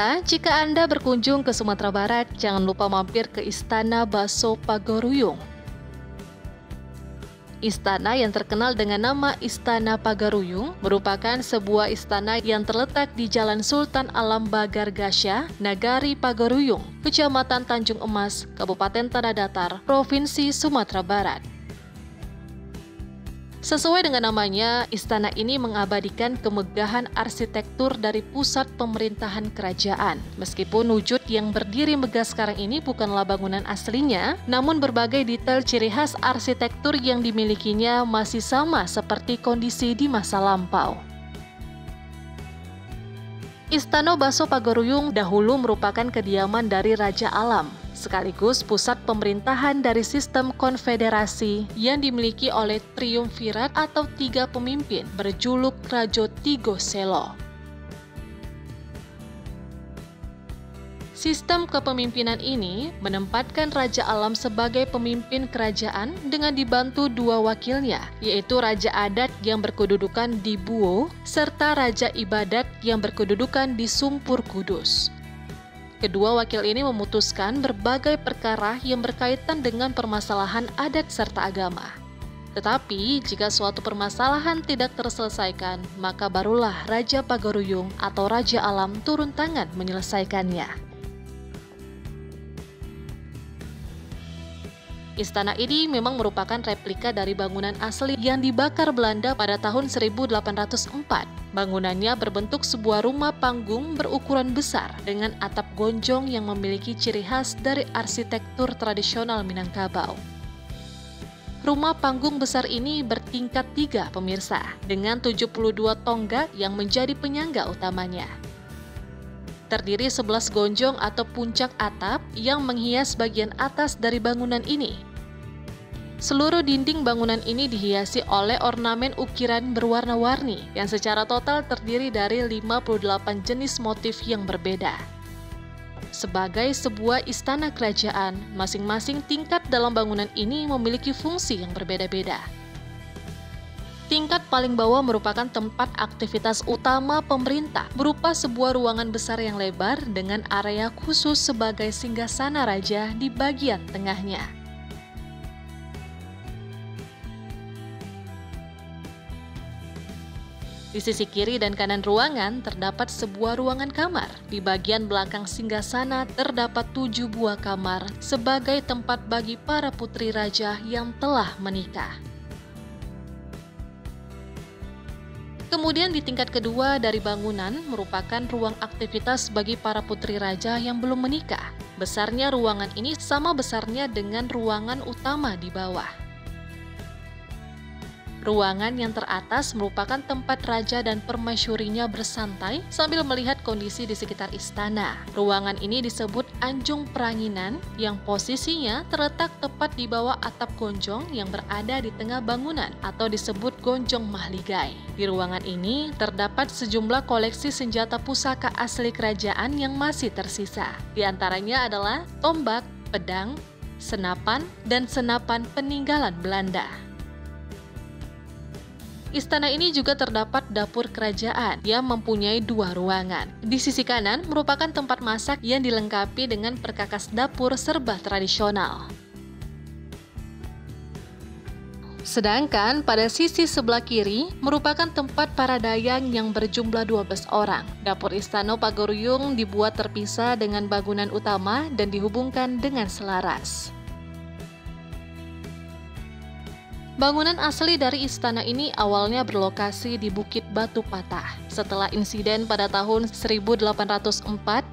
Pemirsa, jika Anda berkunjung ke Sumatera Barat, jangan lupa mampir ke Istana Baso Pagaruyung. Istana yang terkenal dengan nama Istana Pagaruyung merupakan sebuah istana yang terletak di Jalan Sultan Alam Bagar Gasya, Nagari Pagaruyung, Kecamatan Tanjung Emas, Kabupaten Tanah Datar, Provinsi Sumatera Barat. Sesuai dengan namanya, istana ini mengabadikan kemegahan arsitektur dari pusat pemerintahan kerajaan. Meskipun wujud yang berdiri megah sekarang ini bukanlah bangunan aslinya, namun berbagai detail ciri khas arsitektur yang dimilikinya masih sama seperti kondisi di masa lampau. Istana Baso Pagaruyung dahulu merupakan kediaman dari Raja Alam, sekaligus pusat pemerintahan dari sistem konfederasi yang dimiliki oleh triumvirat atau 3 pemimpin berjuluk Rajo Tigo Selo. Sistem kepemimpinan ini menempatkan Raja Alam sebagai pemimpin kerajaan dengan dibantu 2 wakilnya, yaitu Raja Adat yang berkedudukan di Buwo serta Raja Ibadat yang berkedudukan di Sumpur Kudus. Kedua wakil ini memutuskan berbagai perkara yang berkaitan dengan permasalahan adat serta agama. Tetapi, jika suatu permasalahan tidak terselesaikan, maka barulah Raja Pagaruyung atau Raja Alam turun tangan menyelesaikannya. Istana ini memang merupakan replika dari bangunan asli yang dibakar Belanda pada tahun 1804. Bangunannya berbentuk sebuah rumah panggung berukuran besar dengan atap gonjong yang memiliki ciri khas dari arsitektur tradisional Minangkabau. Rumah panggung besar ini bertingkat 3, pemirsa, dengan 72 tonggak yang menjadi penyangga utamanya. Terdiri 11 gonjong atau puncak atap yang menghias bagian atas dari bangunan ini. Seluruh dinding bangunan ini dihiasi oleh ornamen ukiran berwarna-warni yang secara total terdiri dari 58 jenis motif yang berbeda. Sebagai sebuah istana kerajaan, masing-masing tingkat dalam bangunan ini memiliki fungsi yang berbeda-beda. Tingkat paling bawah merupakan tempat aktivitas utama pemerintah, berupa sebuah ruangan besar yang lebar dengan area khusus sebagai singgasana raja di bagian tengahnya. Di sisi kiri dan kanan ruangan terdapat sebuah ruangan kamar. Di bagian belakang singgasana terdapat 7 buah kamar sebagai tempat bagi para putri raja yang telah menikah. Kemudian di tingkat kedua dari bangunan merupakan ruang aktivitas bagi para putri raja yang belum menikah. Besarnya ruangan ini sama besarnya dengan ruangan utama di bawah. Ruangan yang teratas merupakan tempat raja dan permaisurinya bersantai sambil melihat kondisi di sekitar istana. Ruangan ini disebut Anjung Pranginan yang posisinya terletak tepat di bawah atap gonjong yang berada di tengah bangunan atau disebut Gonjong Mahligai. Di ruangan ini terdapat sejumlah koleksi senjata pusaka asli kerajaan yang masih tersisa. Di antaranya adalah tombak, pedang, senapan, dan senapan peninggalan Belanda. Istana ini juga terdapat dapur kerajaan yang mempunyai 2 ruangan. Di sisi kanan merupakan tempat masak yang dilengkapi dengan perkakas dapur serba tradisional. Sedangkan pada sisi sebelah kiri merupakan tempat para dayang yang berjumlah 12 orang. Dapur Istana Pagaruyung dibuat terpisah dengan bangunan utama dan dihubungkan dengan selaras. Bangunan asli dari istana ini awalnya berlokasi di Bukit Batu Patah. Setelah insiden pada tahun 1804,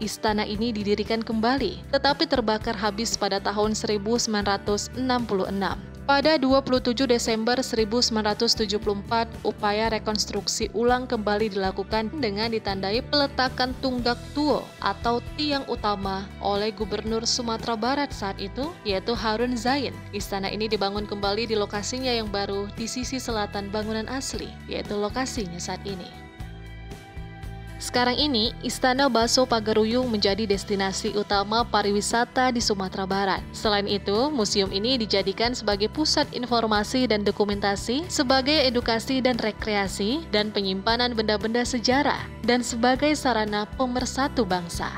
istana ini didirikan kembali, tetapi terbakar habis pada tahun 1966. Pada 27 Desember 1974, upaya rekonstruksi ulang kembali dilakukan dengan ditandai peletakan tunggak tuo atau tiang utama oleh Gubernur Sumatera Barat saat itu, yaitu Harun Zain. Istana ini dibangun kembali di lokasinya yang baru di sisi selatan bangunan asli, yaitu lokasinya saat ini. Sekarang ini, Istana Bakso Pagaruyung menjadi destinasi utama pariwisata di Sumatera Barat. Selain itu, museum ini dijadikan sebagai pusat informasi dan dokumentasi, sebagai edukasi dan rekreasi, dan penyimpanan benda-benda sejarah, dan sebagai sarana pemersatu bangsa.